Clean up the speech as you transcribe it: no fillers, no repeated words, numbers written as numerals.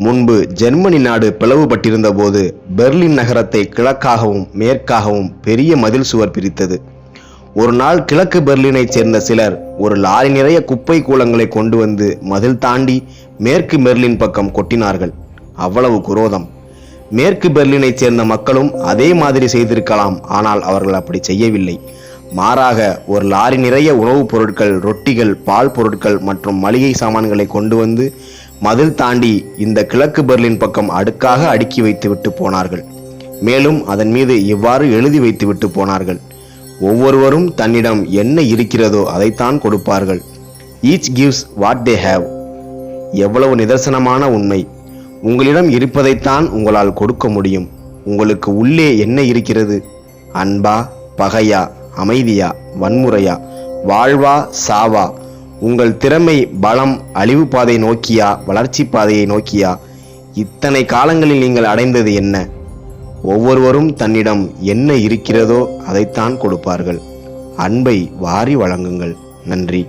முன்பு ஜெர்மனி நாடு பிளவுபட்டிருந்த போது பெர்லின் நகரத்தை கிழக்காகவும் மேற்காகவும் பெரிய மதில் சுவர் பிரித்தது. ஒரு நாள் கிழக்கு பெர்லினைச் சேர்ந்த சிலர் ஒரு லாரி நிறைய குப்பை கூலங்களை கொண்டு வந்து மதில் தாண்டி மேற்கு பெர்லின் பக்கம் கொட்டினார்கள். அவ்வளவு குரோதம்! மேற்கு பெர்லினைச் சேர்ந்த மக்களும் அதே மாதிரி செய்திருக்கலாம். ஆனால் அவர்கள் அப்படி செய்யவில்லை. மாறாக ஒரு லாரி நிறைய உணவுப் பொருட்கள், ரொட்டிகள், பால் பொருட்கள் மற்றும் மளிகை சாமான்களை கொண்டு வந்து மதில் தாண்டி இந்த கிழக்கு பெர்லின் பக்கம் அடுக்காக அடுக்கி வைத்து விட்டு போனார்கள். மேலும் அதன் மீது இவ்வாறு எழுதி வைத்து விட்டு போனார்கள்: ஒவ்வொருவரும் தன்னிடம் என்ன இருக்கிறதோ அதைத்தான் கொடுப்பார்கள். Each gives what they have. எவ்வளவு நிதர்சனமான உண்மை! உங்களிடம் இருப்பதைத்தான் உங்களால் கொடுக்க முடியும். உங்களுக்கு உள்ளே என்ன இருக்கிறது? அன்பா, பகையா, அமைதியா, வன்முறையா, வாழ்வா, சாவா? உங்கள் திறமை, பலம் அழிவு பாதை நோக்கியா, வளர்ச்சி பாதையை நோக்கியா? இத்தனை காலங்களில் நீங்கள் அடைந்தது என்ன? ஒவ்வொருவரும் தன்னிடம் என்ன இருக்கிறதோ அதைத்தான் கொடுப்பார்கள். அன்பை வாரி வழங்குங்கள். நன்றி.